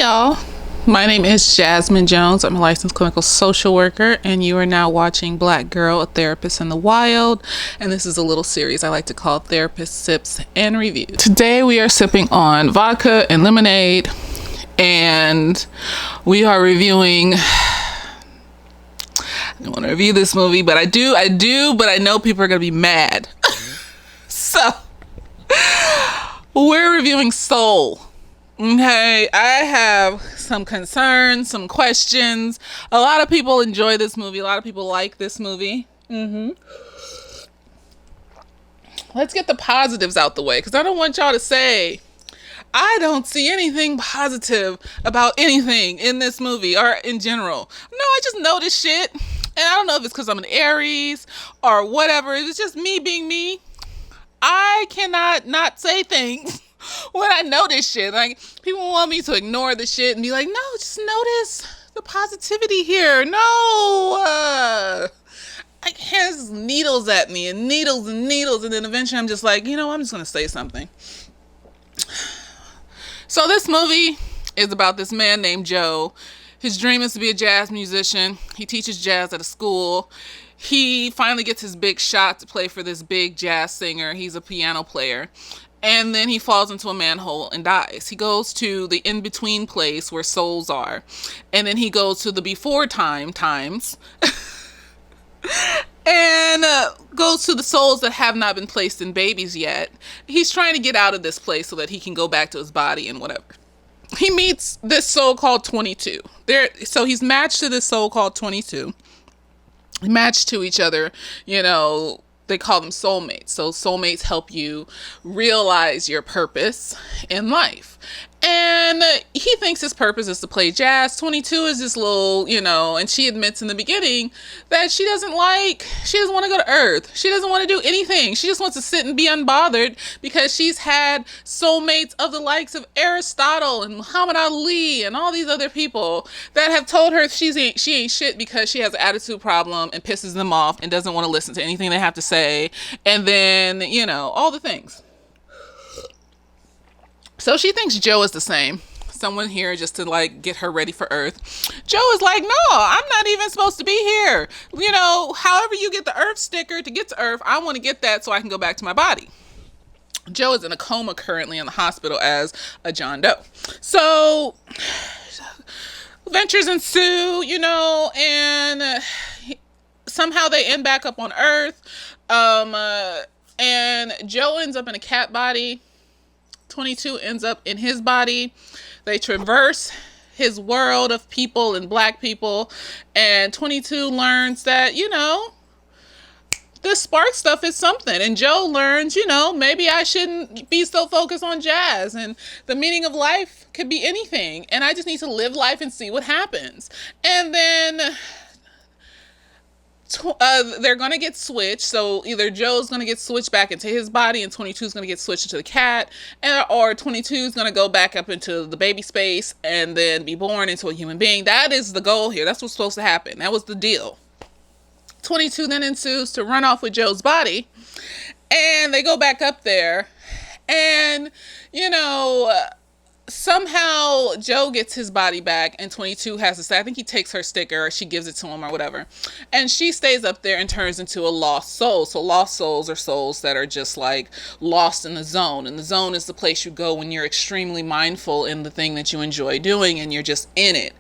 y'all. My name is Jasmine Jones. I'm a licensed clinical social worker, and you are now watching Black Girl, a Therapist in the Wild. And this is a little series I like to call Therapist Sips and Reviews. Today we are sipping on vodka and lemonade, and we are reviewing. I don't want to review this movie, but I do, but I know people are going to be mad. So, we're reviewing Soul. Okay, I have some concerns, some questions. A lot of people enjoy this movie. A lot of people like this movie. Let's get the positives out the way, because I don't want y'all to say, I don't see anything positive about anything in this movie or in general. No, I just know this shit. And I don't know if it's because I'm an Aries or whatever. It's just me being me. I cannot not say things when I know this shit. Like, people want me to ignore the shit and be like, no, just notice the positivity here. No, I has needles at me and needles, and then eventually I'm just like, I'm just gonna say something. So this movie is about this man named Joe. His dream is to be a jazz musician. He teaches jazz at a school. He finally gets his big shot to play for this big jazz singer. He's a piano player. And then he falls into a manhole and dies. He goes to the in-between place where souls are. And then he goes to the before times. And goes to the souls that have not been placed in babies yet. He's trying to get out of this place so that he can go back to his body and whatever. He meets this soul called 22. So he's matched to this soul called 22. Matched to each other, they call them soulmates. So soulmates help you realize your purpose in life. And he thinks his purpose is to play jazz. 22 is this little, and she admits in the beginning that she doesn't want to go to Earth. She doesn't want to do anything. She just wants to sit and be unbothered because she's had soulmates of the likes of Aristotle and Muhammad Ali and all these other people that have told her she ain't shit because she has an attitude problem and pisses them off and doesn't want to listen to anything they have to say. And then, all the things. So she thinks Joe is the same. Someone here just to get her ready for Earth. Joe is like, no, I'm not even supposed to be here. However you get the Earth sticker to get to Earth, I want to get that so I can go back to my body. Joe is in a coma currently in the hospital as a John Doe. So adventures ensue, and somehow they end back up on Earth. And Joe ends up in a cat body. 22 ends up in his body. They traverse his world of people and black people. And 22 learns that, this spark stuff is something. And Joe learns, maybe I shouldn't be so focused on jazz. And the meaning of life could be anything. And I just need to live life and see what happens. And then they're going to get switched. So either Joe's going to get switched back into his body and 22 is going to get switched into the cat, or 22 is going to go back up into the baby space and then be born into a human being. That is the goal here. That's what's supposed to happen. That was the deal. 22 then ensues to run off with Joe's body, and they go back up there, and somehow Joe gets his body back and 22 has to say, I think he takes her sticker or she gives it to him or whatever. And she stays up there and turns into a lost soul. So lost souls are souls that are just lost in the zone. And the zone is the place you go when you're extremely mindful in the thing that you enjoy doing and you're just in it.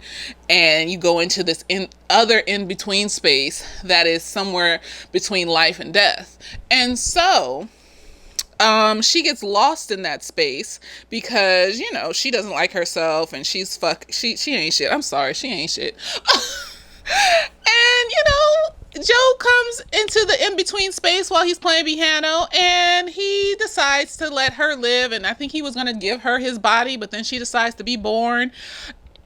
And you go into this other in-between space that is somewhere between life and death. And so she gets lost in that space because, she doesn't like herself and she ain't shit. I'm sorry, she ain't shit. And, Joe comes into the in-between space while he's playing piano and he decides to let her live. And I think he was going to give her his body, but then she decides to be born.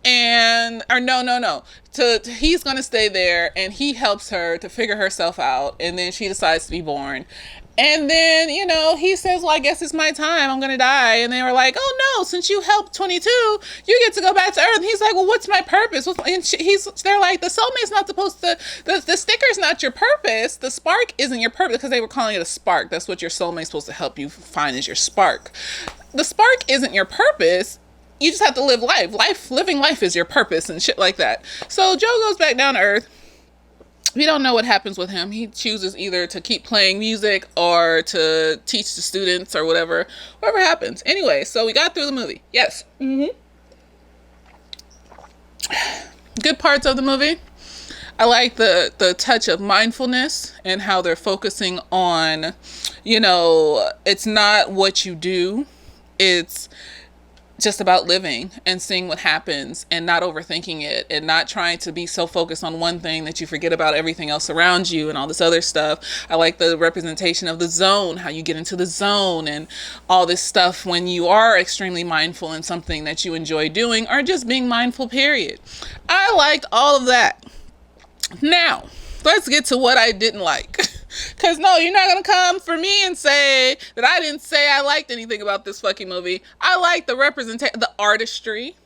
He's going to stay there and he helps her to figure herself out. And then she decides to be born. And then, he says, well, I guess it's my time. I'm going to die. And they were like, oh, no, since you helped 22, you get to go back to Earth. And he's like, well, what's my purpose? They're like, the soulmate's not supposed to, the sticker's not your purpose. The spark isn't your purpose, because they were calling it a spark. That's what your soulmate's supposed to help you find, is your spark. The spark isn't your purpose. you just have to live life. Living life is your purpose and shit like that. So Joe goes back down to earth. We don't know what happens with him. He chooses either to keep playing music or to teach the students or whatever happens. Anyway, so we got through the movie. Yes. Good parts of the movie. I like the touch of mindfulness and how they're focusing on, it's not what you do. It's just about living and seeing what happens and not overthinking it and not trying to be so focused on one thing that you forget about everything else around you and all this other stuff. I like the representation of the zone, how you get into the zone and all this stuff when you are extremely mindful in something that you enjoy doing or just being mindful, period. I liked all of that. Now, let's get to what I didn't like. Because no, you're not going to come for me and say that I didn't say I liked anything about this fucking movie. I liked the representation, the artistry,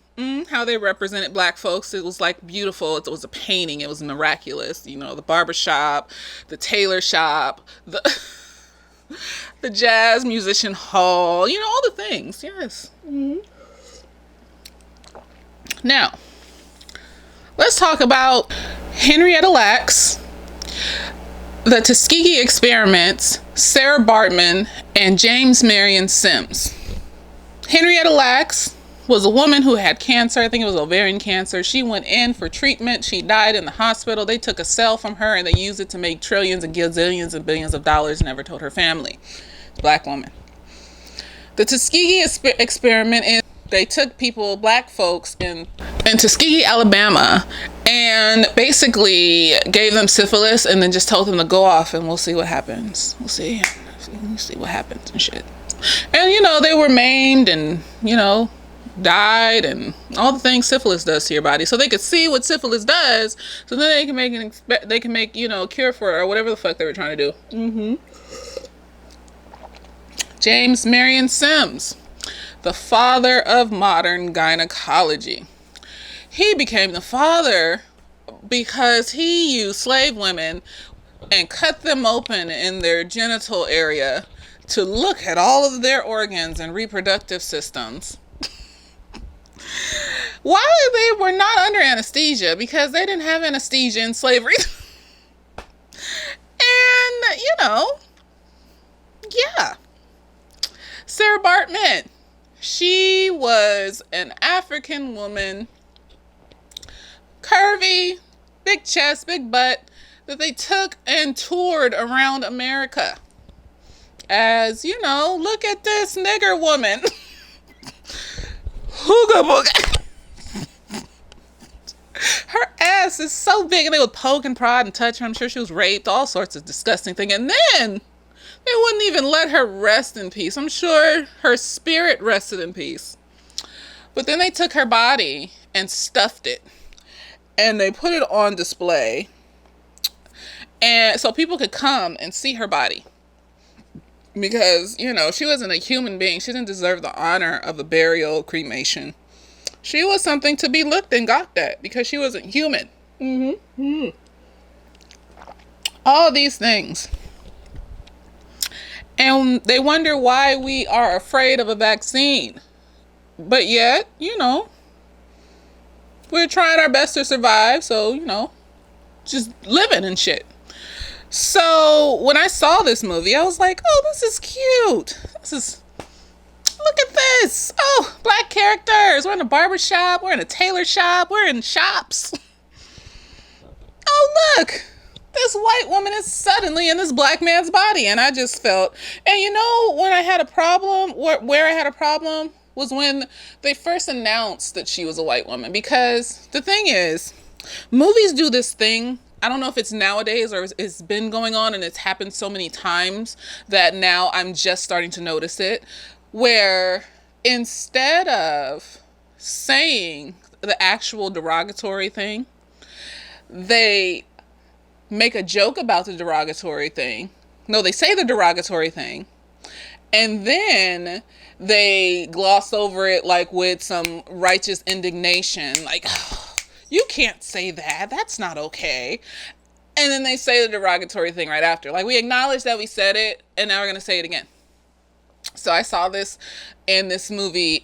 how they represented black folks. It was like beautiful. It was a painting. It was miraculous. The barbershop, the tailor shop, the the jazz musician hall, all the things. Yes. Now, let's talk about Henrietta Lacks, the Tuskegee Experiments, Sarah Bartman, and James Marion Sims. Henrietta Lacks was a woman who had cancer. I think it was ovarian cancer. She went in for treatment. She died in the hospital. They took a cell from her and they used it to make trillions and gazillions and billions of dollars. Never told her family. Black woman. The Tuskegee Experiment is they took people, black folks in Tuskegee, Alabama, and basically gave them syphilis and then just told them to go off and we'll see what happens. We'll see what happens and shit. And, they were maimed and, died and all the things syphilis does to your body. So they could see what syphilis does. So then they can make, a cure for it or whatever the fuck they were trying to do. James Marion Sims, the father of modern gynecology. He became the father because he used slave women and cut them open in their genital area to look at all of their organs and reproductive systems. Why they were not under anesthesia? Because they didn't have anesthesia in slavery. And, yeah. Sarah Bartman. She was an African woman, curvy, big chest, big butt, that they took and toured around America as, look at this nigger woman. Hooga booga. Her ass is so big and they would poke and prod and touch her. I'm sure she was raped, all sorts of disgusting things. And then they wouldn't even let her rest in peace. I'm sure her spirit rested in peace. But then they took her body and stuffed it. And they put it on display. And so people could come and see her body. Because, she wasn't a human being. She didn't deserve the honor of a burial, cremation. She was something to be looked and gawked at because she wasn't human. All these things. And they wonder why we are afraid of a vaccine. But yet, we're trying our best to survive. So, just living and shit. So when I saw this movie, I was like, oh, this is cute. Look at this. Oh, black characters. We're in a barbershop. We're in a tailor shop. We're in shops. Oh, look. This white woman is suddenly in this black man's body. And I just felt, and when I had a problem, where I had a problem was when they first announced that she was a white woman. Because the thing is, movies do this thing. I don't know if it's nowadays or it's been going on and it's happened so many times that now I'm just starting to notice it. Where instead of saying the actual derogatory thing, they make a joke about the derogatory thing. No, they say the derogatory thing. And then they gloss over it like with some righteous indignation. Like, oh, you can't say that. That's not okay. And then they say the derogatory thing right after. Like, we acknowledge that we said it and now we're going to say it again. So I saw this in this movie,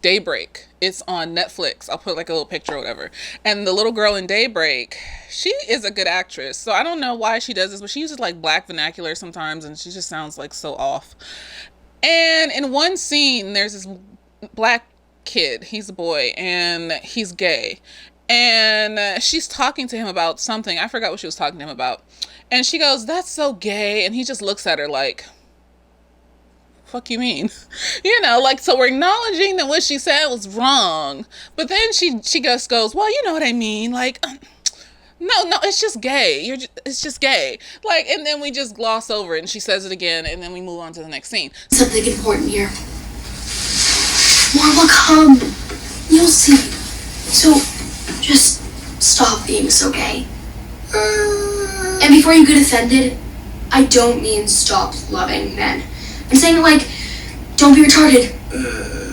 Daybreak. It's on Netflix. I'll put like a little picture or whatever. And the little girl in Daybreak, she is a good actress. So I don't know why she does this, but she uses like black vernacular sometimes, and she just sounds like so off. And in one scene, there's this black kid. He's a boy, and he's gay. And she's talking to him about something. I forgot what she was talking to him about. And she goes, "That's so gay." And he just looks at her like, "Fuck you mean?" Like, so we're acknowledging that what she said was wrong. But then she just goes, "Well, you know what I mean. Like, no, it's just gay. It's just gay." Like, and then we just gloss over it, and she says it again, and then we move on to the next scene. Something important here. More will come. You'll see. So, just stop being so gay. And before you get offended, I don't mean stop loving men. I'm saying, like, don't be retarded.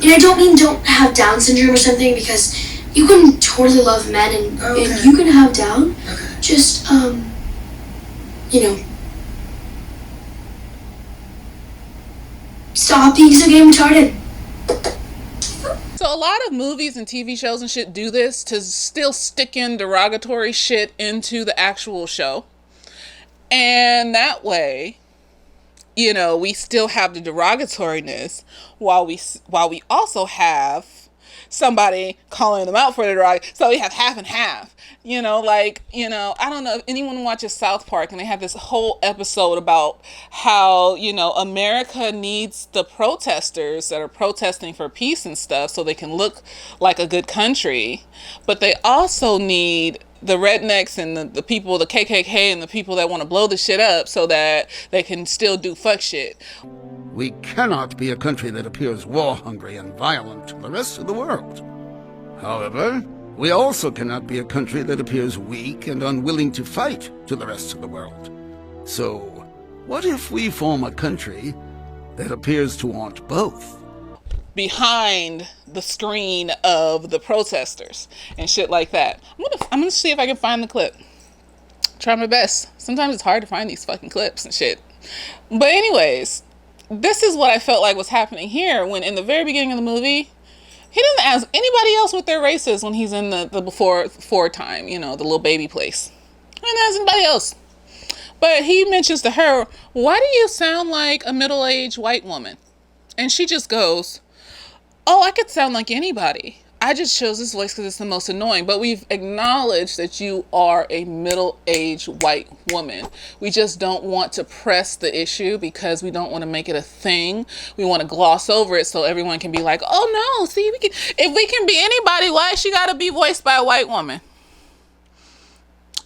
And I don't mean don't have Down syndrome or something, because you can totally love men and you can have Down. Okay. Just, stop being so gay and retarded. So a lot of movies and TV shows and shit do this to still stick in derogatory shit into the actual show. And that way, we still have the derogatoriness while we also have somebody calling them out for the derogatory. So we have half and half. I don't know if anyone watches South Park, and they have this whole episode about how, America needs the protesters that are protesting for peace and stuff so they can look like a good country. But they also need the rednecks and the people, the KKK and the people that want to blow the shit up so that they can still do fuck shit. We cannot be a country that appears war-hungry and violent to the rest of the world. However, we also cannot be a country that appears weak and unwilling to fight to the rest of the world. So, what if we form a country that appears to want both? Behind the screen of the protesters and shit like that. I'm gonna see if I can find the clip. Try my best. Sometimes it's hard to find these fucking clips and shit. But anyways, this is what I felt like was happening here when in the very beginning of the movie, he doesn't ask anybody else what their race is when he's in the before time, the little baby place. He doesn't ask anybody else. But he mentions to her, "Why do you sound like a middle-aged white woman?" And she just goes, "Oh, I could sound like anybody. I just chose this voice because it's the most annoying." But we've acknowledged that you are a middle-aged white woman. We just don't want to press the issue because we don't want to make it a thing. We want to gloss over it so everyone can be like, "Oh no, see, if we can be anybody, why she got to be voiced by a white woman?"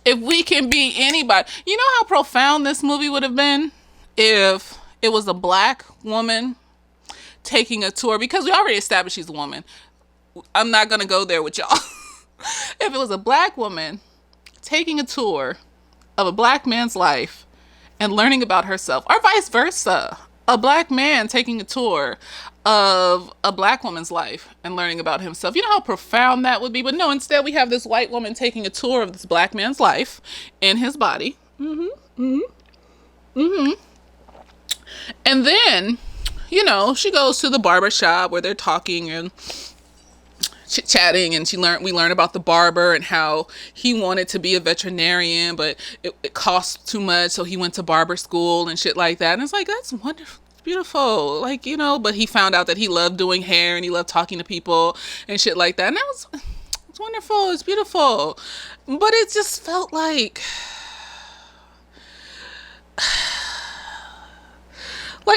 If we can be anybody. You know how profound this movie would have been if it was a black woman taking a tour, because we already established she's a woman. I'm not going to go there with y'all. If it was a black woman taking a tour of a black man's life and learning about herself, or vice versa, a black man taking a tour of a black woman's life and learning about himself. You know how profound that would be? But no, instead we have this white woman taking a tour of this black man's life in his body. And then, she goes to the barber shop where they're talking and chit-chatting, and we learn about the barber and how he wanted to be a veterinarian, but it cost too much, so he went to barber school and shit like that. And it's like, that's wonderful. Beautiful. Like, but he found out that he loved doing hair and he loved talking to people and shit like that. And it's wonderful. It's beautiful. But it just felt like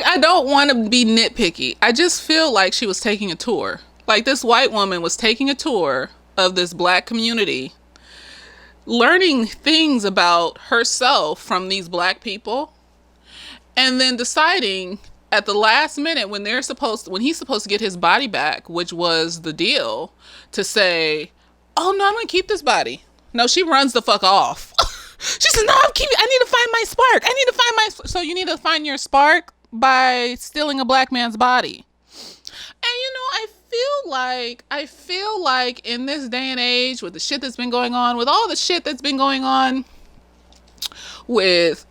I don't want to be nitpicky. I just feel like she was taking a tour. Like, this white woman was taking a tour of this black community, learning things about herself from these black people, and then deciding at the last minute when he's supposed to get his body back, which was the deal, to say, "Oh no, I'm gonna keep this body." No, she runs the fuck off. She says, "No, I need to find my spark. So you need to find your spark by stealing a black man's body. And I feel like in this day and age, with the shit that's been going on, with all the shit that's been going on with,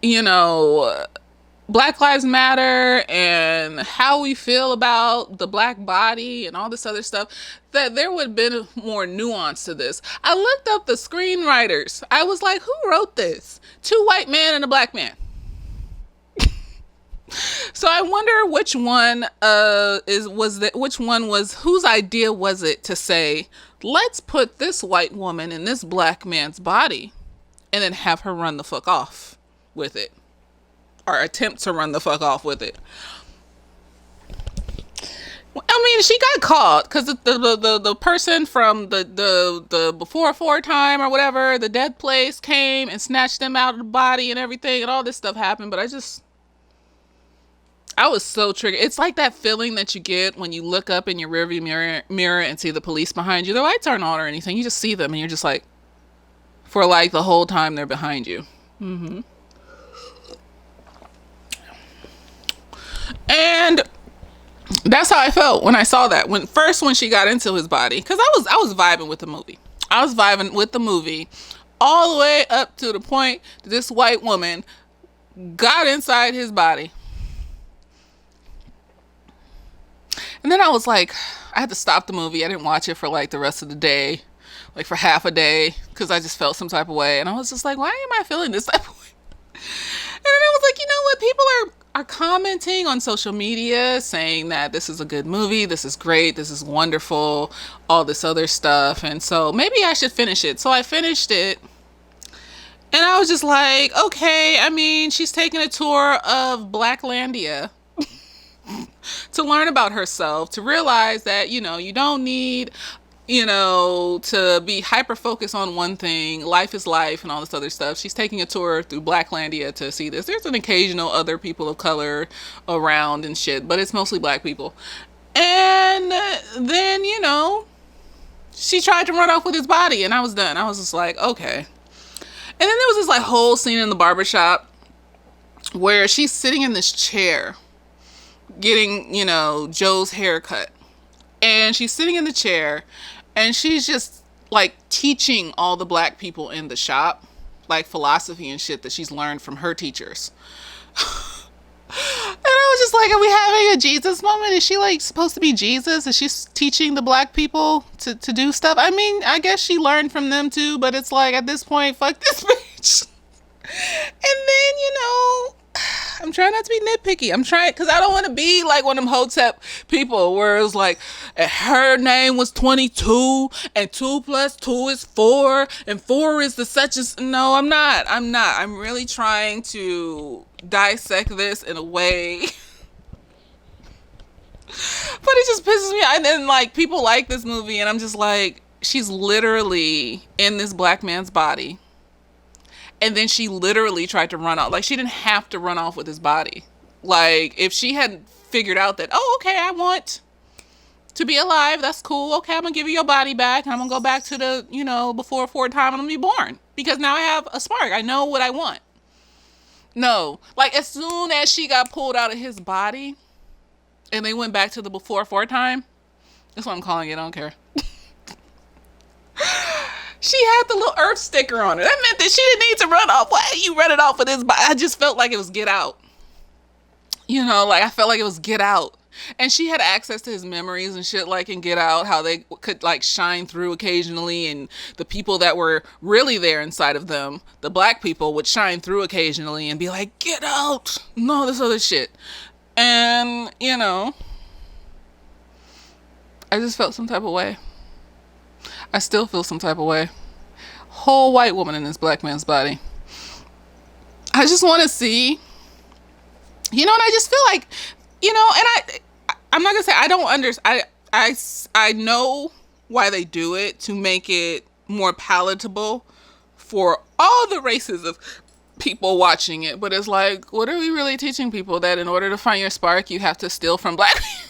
Black Lives Matter and how we feel about the black body and all this other stuff, that there would have been more nuance to this. I looked up the screenwriters. I was like, who wrote this? 2 white men and a black man. So I wonder which one whose idea was it to say, let's put this white woman in this black man's body and then have her run the fuck off with it, or attempt to run the fuck off with it. I mean, she got caught because the person from the before 4 time or whatever, the dead place, came and snatched them out of the body and everything, and all this stuff happened. But I was so triggered. It's like that feeling that you get when you look up in your rearview mirror and see the police behind you. Their lights aren't on or anything. You just see them and you're just like, for like the whole time they're behind you. And that's how I felt when I saw that. When she got into his body, because I was vibing with the movie. I was vibing with the movie all the way up to the point that this white woman got inside his body. And then I was like, I had to stop the movie. I didn't watch it for like the rest of the day, like for half a day, because I just felt some type of way. And I was just like, why am I feeling this type of way? And then I was like, you know what? People are commenting on social media saying that this is a good movie, this is great, this is wonderful, all this other stuff. And so maybe I should finish it. So I finished it. And I was just like, okay, I mean, she's taking a tour of Blacklandia to learn about herself, to realize that, you don't need, to be hyper focused on one thing. Life is life and all this other stuff. She's taking a tour through Blacklandia to see this. There's an occasional other people of color around and shit, but it's mostly black people. And then, she tried to run off with his body, and I was done. I was just like, okay. And then there was this like whole scene in the barbershop where she's sitting in this chair getting, Joe's haircut. And she's sitting in the chair and she's just like teaching all the black people in the shop, like philosophy and shit that she's learned from her teachers. And I was just like, are we having a Jesus moment? Is she like supposed to be Jesus? Is she teaching the black people to do stuff? I mean, I guess she learned from them too, but it's like at this point, fuck this bitch. And then, I'm trying not to be nitpicky. I'm trying, because I don't want to be like one of them Hotep people where it was like, her name was 22 and 2 + 2 is 4 and 4 is the such as. No, I'm not. I'm really trying to dissect this in a way. But it just pisses me off. And then like people like this movie and I'm just like, she's literally in this black man's body. And then she literally tried to run off. Like, she didn't have to run off with his body. Like, if she had figured out that, oh, okay, I want to be alive. That's cool. Okay, I'm going to give you your body back. And I'm going to go back to the, before 4 time. I'm going to be born. Because now I have a spark. I know what I want. No. Like, as soon as she got pulled out of his body and they went back to the before 4 time, that's what I'm calling it. I don't care. She had the little earth sticker on it. That meant that she didn't need to run off. Why are you running off with this body? I just felt like it was Get Out. I felt like it was Get Out. And she had access to his memories and shit like in Get Out, how they could like shine through occasionally. And the people that were really there inside of them, the black people, would shine through occasionally and be like, get out. No, this other shit. And, I just felt some type of way. I still feel some type of way. Whole white woman in this black man's body. I just want to see, and I just feel like, and I'm not gonna say I don't understand. I know why they do it, to make it more palatable for all the races of people watching it. But it's like, what are we really teaching people? That in order to find your spark, you have to steal from black people?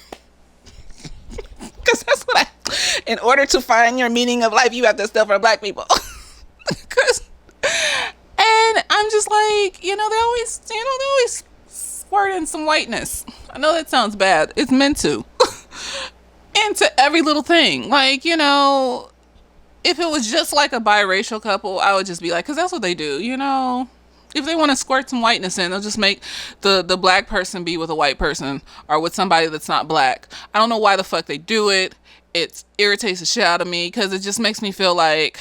Because that's what in order to find your meaning of life, you have to steal from black people. And I'm just like, they always squirt in some whiteness. I know that sounds bad. It's meant to. Into every little thing. Like, if it was just like a biracial couple, I would just be like, because that's what they do, If they want to squirt some whiteness in, they'll just make the black person be with a white person or with somebody that's not black. I don't know why the fuck they do it. It irritates the shit out of me because it just makes me feel like,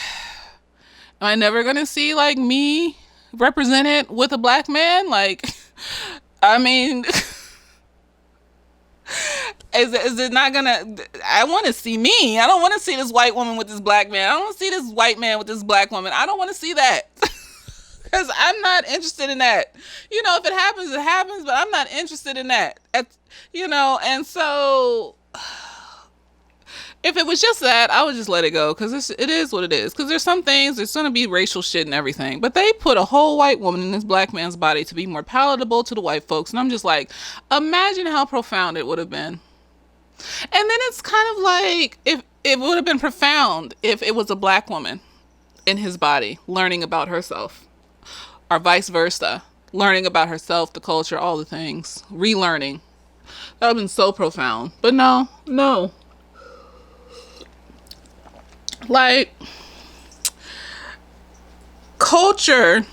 am I never gonna see like me represented with a black man? Like, I mean, is it not gonna? I want to see me. I don't want to see this white woman with this black man. I don't want to see this white man with this black woman. I don't want to see that. Because I'm not interested in that. You know, if it happens, it happens, but I'm not interested in that. And so if it was just that, I would just let it go, because it is what it is. Because there's some things, there's going to be racial shit and everything. But they put a whole white woman in this black man's body to be more palatable to the white folks. And I'm just like, imagine how profound it would have been. And then it's kind of like, if it would have been profound if it was a black woman in his body learning about herself. Or vice versa, learning about herself, the culture, all the things, relearning. That would have been so profound. But no. Like, culture,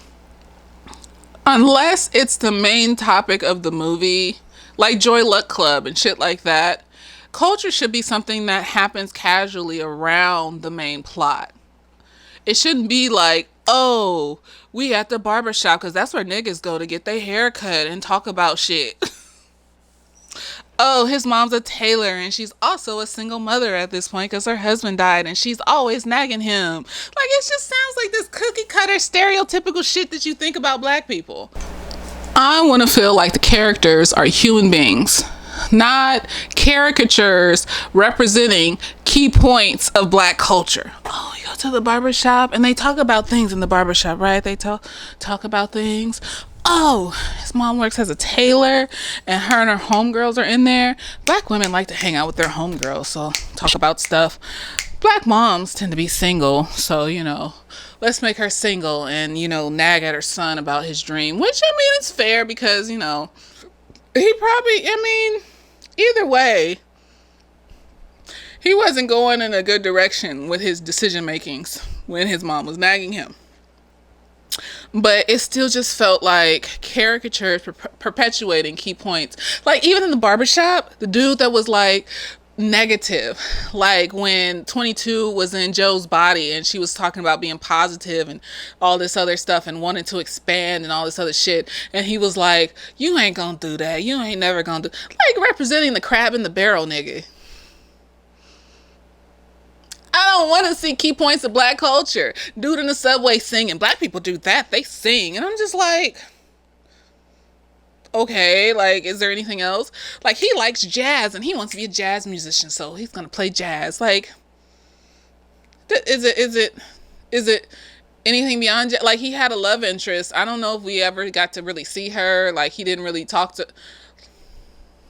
unless it's the main topic of the movie, like Joy Luck Club and shit like that, culture should be something that happens casually around the main plot. It shouldn't be like, oh, we at the barbershop, because that's where niggas go to get their hair cut and talk about shit. Oh, his mom's a tailor and she's also a single mother at this point because her husband died and she's always nagging him. Like, it just sounds like this cookie cutter stereotypical shit that you think about black people. I want to feel like the characters are human beings, not caricatures representing key points of black culture. Oh, you go to the barbershop and they talk about things in the barbershop, right? They talk about things. Oh, his mom works as a tailor and her homegirls are in there. Black women like to hang out with their homegirls, so talk about stuff. Black moms tend to be single, so, let's make her single and, nag at her son about his dream. Which, it's fair because, he probably, either way, he wasn't going in a good direction with his decision makings when his mom was nagging him. But it still just felt like caricatures perpetuating key points. Like, even in the barbershop, the dude that was like negative, like when 22 was in Joe's body and she was talking about being positive and all this other stuff and wanting to expand and all this other shit, and he was like, you ain't gonna do that, you ain't never gonna do, like, representing the crab in the barrel nigga. I don't want to see key points of black culture. Dude in the subway singing. Black people do that. They sing. And I'm just like, okay, like, is there anything else? Like, he likes jazz and he wants to be a jazz musician, so he's going to play jazz. Like, is it anything beyond jazz? Like, he had a love interest. I don't know if we ever got to really see her. Like, he didn't really talk to...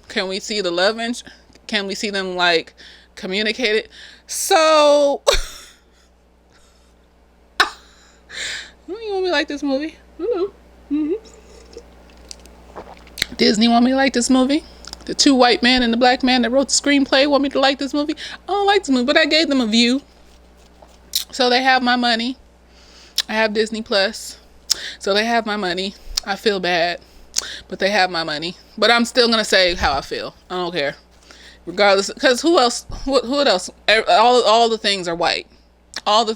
Can we see the love interest? Can we see them, like, communicate it? So, you want me to like this movie? Hello. Mm-hmm. Disney want me to like this movie? The two white men and the black man that wrote the screenplay want me to like this movie? I don't like this movie, but I gave them a view. So they have my money. I have Disney Plus. So they have my money. I feel bad, but they have my money. But I'm still going to say how I feel. I don't care. Regardless, because who else? Who else? All the things are white.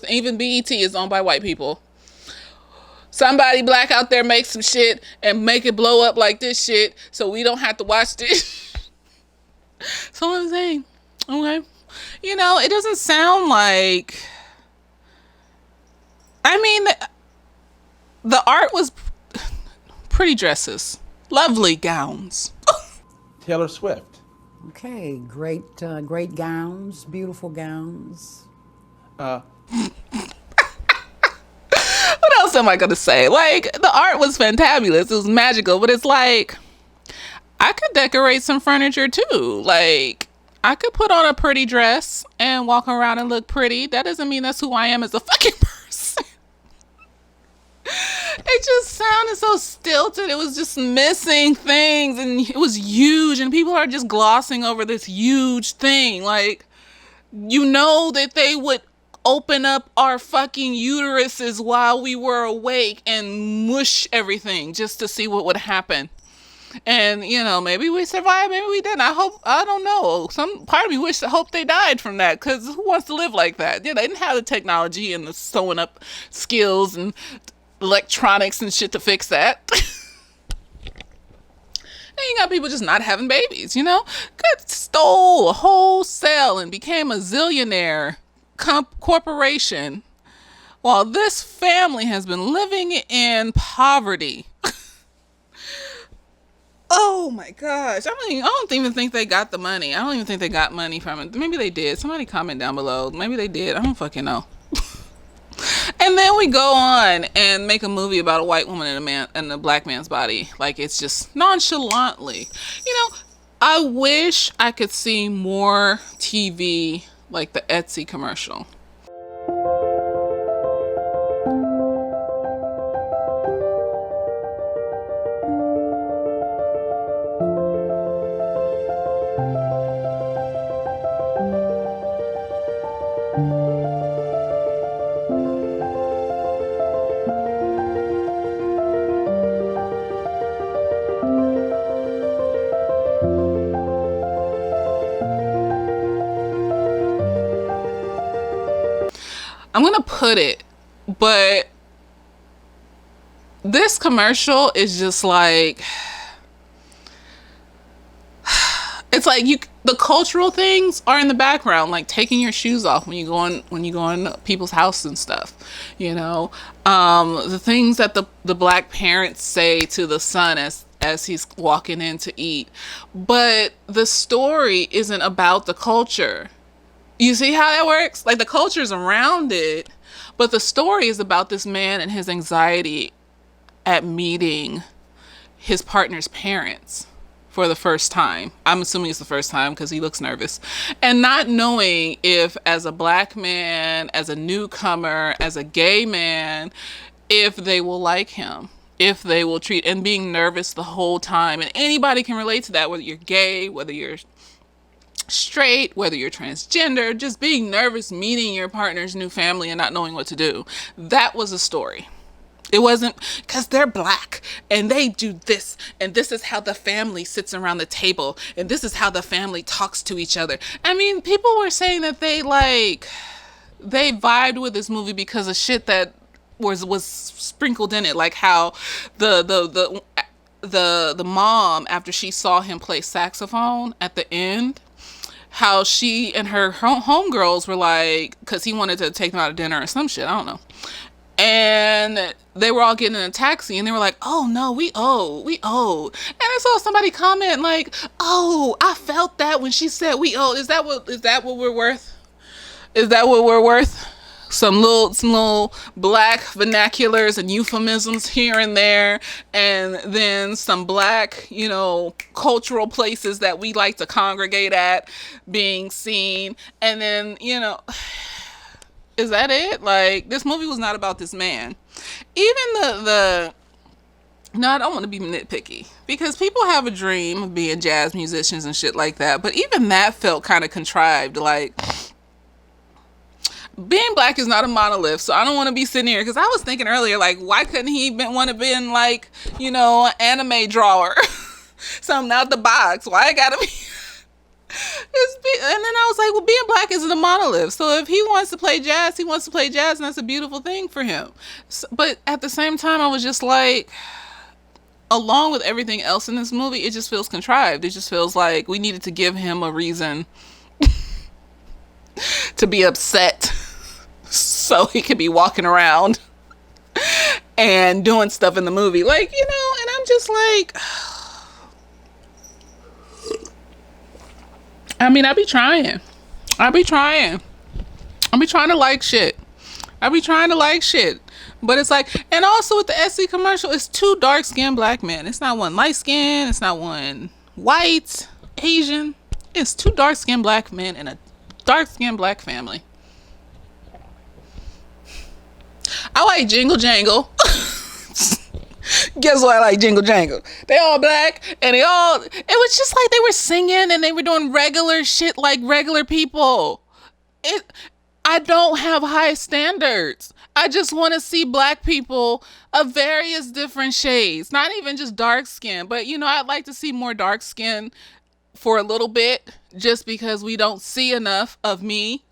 Even BET is owned by white people. Somebody black out there make some shit and make it blow up like this shit, so we don't have to watch this. So I'm saying, okay, it doesn't sound like. The art was pretty dresses, lovely gowns. Taylor Swift. Okay, great gowns, beautiful gowns. What else am I gonna say? Like, the art was fantabulous. It was magical, but it's like, I could decorate some furniture too. Like, I could put on a pretty dress and walk around and look pretty. That doesn't mean that's who I am as a fucking person. It just sounded so stilted. It was just missing things, and it was huge, and people are just glossing over this huge thing. Like, that they would open up our fucking uteruses while we were awake and mush everything just to see what would happen. And, you know, maybe we survived, maybe we didn't. I don't know. Some part of me hope they died from that, because who wants to live like that? Yeah, they didn't have the technology and the sewing up skills and electronics and shit to fix that. And you got people just not having babies, you know? Stole a whole cell and became a zillionaire corporation, while this family has been living in poverty. Oh my gosh. I don't even think they got the money. I don't even think they got money from it. Maybe they did. Somebody comment down below. Maybe they did. I don't fucking know. And then we go on and make a movie about a white woman and a black man's body. Like, it's just nonchalantly. You know, I wish I could see more TV like the Etsy commercial. I'm gonna put it, but this commercial is just like, it's like the cultural things are in the background, like taking your shoes off when you go in people's house and stuff, you know, the things that the black parents say to the son as he's walking in to eat. But the story isn't about the culture. You see how that works? Like, the culture's around it, but the story is about this man and his anxiety at meeting his partner's parents for the first time. I'm assuming it's the first time because he looks nervous. And not knowing if, as a black man, as a newcomer, as a gay man, if they will like him, if they will treat, and being nervous the whole time. And anybody can relate to that, whether you're gay, whether you're straight, whether you're transgender, just being nervous meeting your partner's new family and not knowing what to do. That was a story. It wasn't because they're black and they do this, and this is how the family sits around the table, and this is how the family talks to each other. I mean, people were saying that they vibed with this movie because of shit that was sprinkled in it, like how the mom, after she saw him play saxophone at the end, how she and her homegirls were like, because he wanted to take them out to dinner or some shit, I don't know. And they were all getting in a taxi and they were like, oh no, we owe. And I saw somebody comment like, oh, I felt that when she said we owe. Is that what we're worth? Is that what we're worth? Some little black vernaculars and euphemisms here and there, and then some black, you know, cultural places that we like to congregate at being seen, and then, you know, is that it? Like, this movie was not about this man. Even no, I don't want to be nitpicky, because people have a dream of being jazz musicians and shit like that, but even that felt kind of contrived. Like, being black is not a monolith, so I don't want to be sitting here, because I was thinking earlier, like, why couldn't he want to be in, like, you know, anime drawer? Something out the box. Why it gotta be? And then I was like, well, being black isn't a monolith, so if he wants to play jazz, he wants to play jazz, and that's a beautiful thing for him. But at the same time, I was just like, along with everything else in this movie, it just feels contrived. It just feels like we needed to give him a reason to be upset so he could be walking around and doing stuff in the movie, like, you know. And I'm just like, I mean, I be trying to like shit. But it's like, and also with the Etsy commercial, it's two dark-skinned black men. It's not one light-skinned, it's not one white, Asian. It's two dark-skinned black men in a dark-skinned black family. I like Jingle Jangle. Guess why I like Jingle Jangle? They all black, and it was just like they were singing and they were doing regular shit like regular people. I I don't have high standards. I just want to see black people of various different shades, not even just dark skin, but I'd like to see more dark skin for a little bit, just because we don't see enough of me.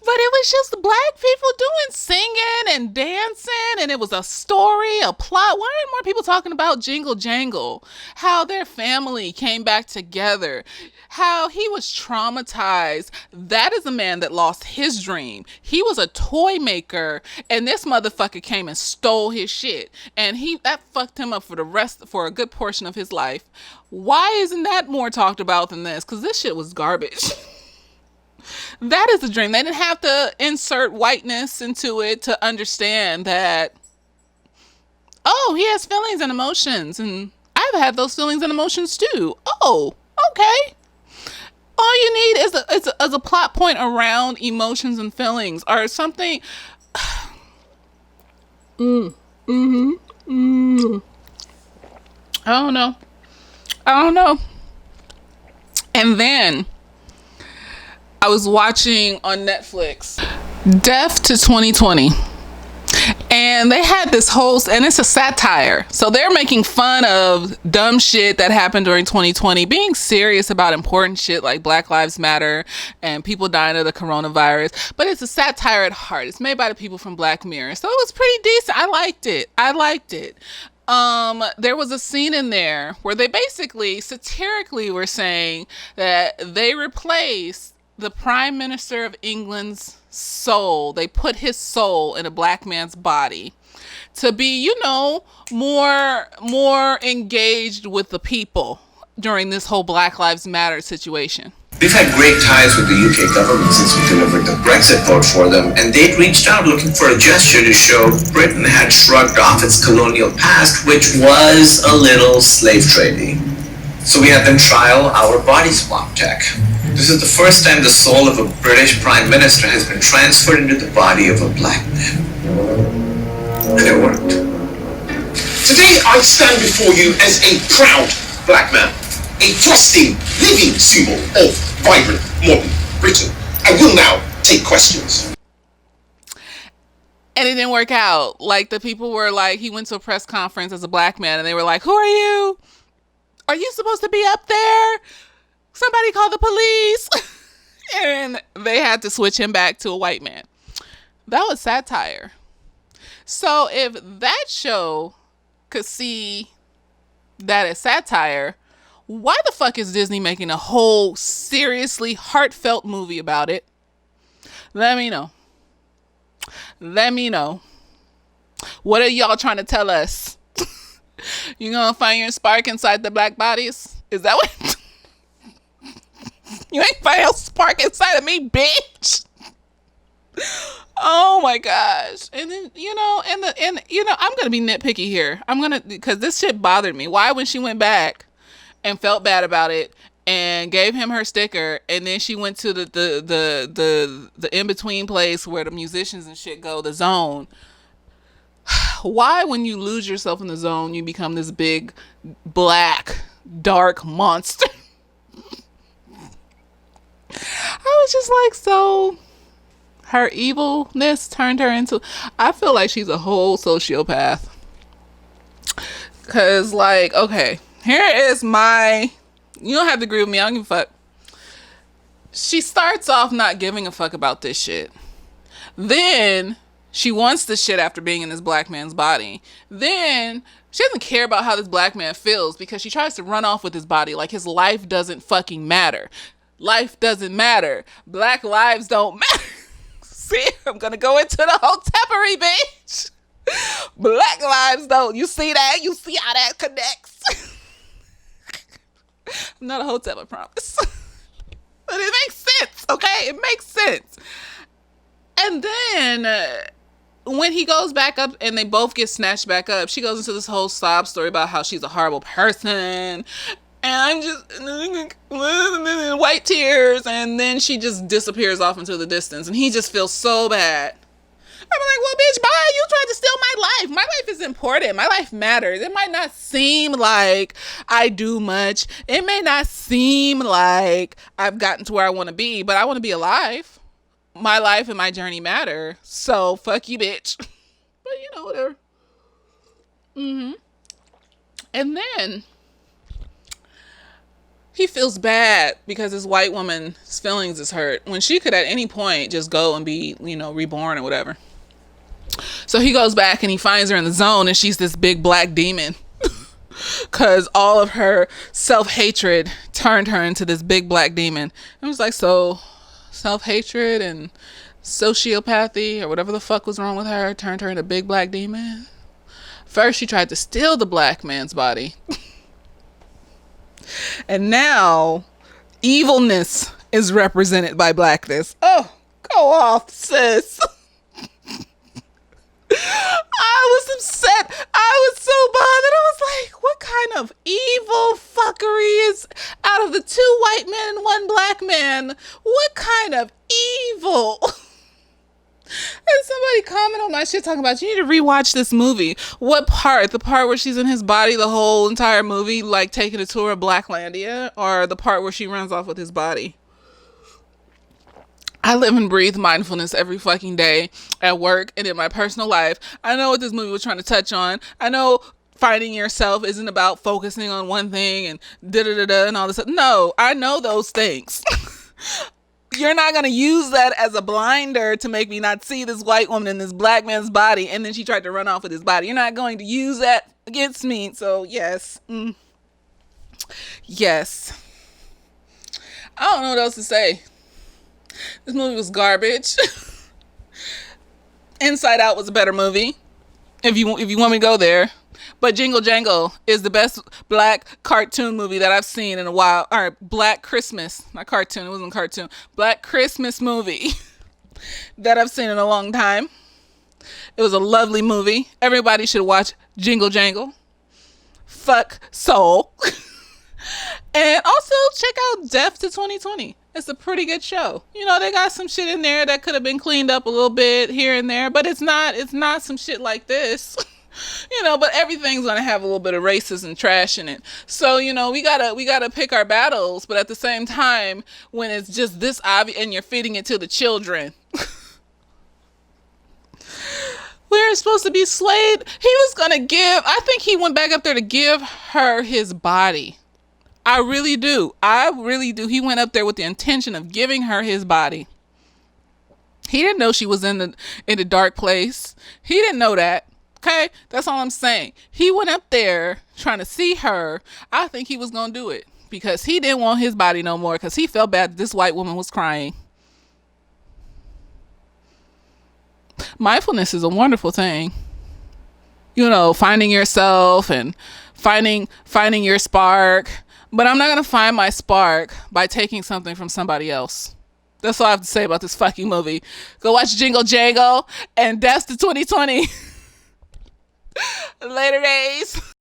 But it was just black people doing singing and dancing, and it was a story, a plot. Why aren't more people talking about Jingle Jangle? How their family came back together. How he was traumatized. That is a man that lost his dream. He was a toy maker, and this motherfucker came and stole his shit. And that fucked him up for a good portion of his life. Why isn't that more talked about than this? Because this shit was garbage. That is the dream. They didn't have to insert whiteness into it to understand that, oh, he has feelings and emotions, and I've had those feelings and emotions too. Oh, okay. All you need is a plot point around emotions and feelings, or something. I don't know. And then I was watching on Netflix Death to 2020. And they had this whole, and it's a satire. So they're making fun of dumb shit that happened during 2020, being serious about important shit like Black Lives Matter and people dying of the coronavirus. But it's a satire at heart. It's made by the people from Black Mirror. So it was pretty decent. I liked it. There was a scene in there where they basically satirically were saying that they replaced the Prime Minister of England's soul. They put his soul in a black man's body to be, more engaged with the people during this whole Black Lives Matter situation. We've had great ties with the UK government since we delivered the Brexit vote for them, and they'd reached out looking for a gesture to show Britain had shrugged off its colonial past, which was a little slave trading. So we had them trial our body swap tech. This is the first time the soul of a British Prime Minister has been transferred into the body of a black man. And it worked. Today I stand before you as a proud black man, a thrusting, living symbol of vibrant, modern Britain. I will now take questions. And it didn't work out. Like, the people were like, he went to a press conference as a black man, and they were like, who are you? Are you supposed to be up there? Somebody call the police. And they had to switch him back to a white man. That was satire. So if that show could see that as satire, why the fuck is Disney making a whole seriously heartfelt movie about it? Let me know. What are y'all trying to tell us? You gonna find your spark inside the black bodies? Is that what? You ain't find your spark inside of me, bitch. Oh my gosh. And then, I'm gonna be nitpicky here. Because this shit bothered me. Why, when she went back and felt bad about it and gave him her sticker, and then she went to the in-between place where the musicians and shit go, the zone. Why, when you lose yourself in the zone, you become this big, black, dark monster? I was just like, so her evilness turned her into, I feel like she's a whole sociopath. Cause like, okay, here is my, you don't have to agree with me, I don't give a fuck. She starts off not giving a fuck about this shit. Then she wants this shit after being in this black man's body. Then she doesn't care about how this black man feels because she tries to run off with his body like his life doesn't fucking matter. Life doesn't matter. Black lives don't matter. See, I'm gonna go into the whole teppery, bitch. Black lives don't. You see that? You see how that connects? I'm not a hotep, I promise. But it makes sense, okay? It makes sense. And then when he goes back up and they both get snatched back up, she goes into this whole sob story about how she's a horrible person. And I'm just white tears, and then she just disappears off into the distance, and he just feels so bad. I'm like, well, bitch, bye. You tried to steal my life. My life is important. My life matters. It might not seem like I do much. It may not seem like I've gotten to where I want to be, but I want to be alive. my life and my journey matter. So fuck you, bitch. But whatever. And then he feels bad because his white woman's feelings is hurt when she could at any point just go and be, reborn or whatever. So he goes back and he finds her in the zone, and she's this big black demon. Because all of her self-hatred turned her into this big black demon. It was like, so self-hatred and sociopathy or whatever the fuck was wrong with her turned her into big black demon. First, she tried to steal the black man's body. And now, evilness is represented by blackness. Oh, go off, sis. I was upset. I was so bothered. I was like, what kind of evil fuckery is out of the 2 white men and 1 black man? What kind of evil? And somebody commented on my shit talking about, you need to rewatch this movie. What part? The part where she's in his body the whole entire movie, like taking a tour of Blacklandia, or the part where she runs off with his body? I live and breathe mindfulness every fucking day at work and in my personal life. I know what this movie was trying to touch on. I know finding yourself isn't about focusing on one thing and da-da-da-da and all this. No, I know those things. You're not going to use that as a blinder to make me not see this white woman in this black man's body, and then she tried to run off with his body. You're not going to use that against me. So, yes. Yes. I don't know what else to say. This movie was garbage. Inside Out was a better movie, if you want me to go there. But Jingle Jangle is the best black cartoon movie that I've seen in a while. Or Black Christmas, not cartoon. It wasn't a cartoon. Black Christmas movie that I've seen in a long time. It was a lovely movie. Everybody should watch Jingle Jangle. Fuck Soul. And also check out Death to 2020. It's a pretty good show. They got some shit in there that could have been cleaned up a little bit here and there, but it's not some shit like this. But everything's gonna have a little bit of racism and trash in it. So, we gotta pick our battles, but at the same time, when it's just this obvious and you're feeding it to the children. We're supposed to be swayed. I think he went back up there to give her his body. I really do. He went up there with the intention of giving her his body. He didn't know she was in the dark place. He didn't know that. Okay? That's all I'm saying. He went up there trying to see her. I think he was going to do it because he didn't want his body no more because he felt bad that this white woman was crying. Mindfulness is a wonderful thing. Finding yourself and finding your spark. But I'm not going to find my spark by taking something from somebody else. That's all I have to say about this fucking movie. Go watch Jingle Jangle and Death to 2020. Later days.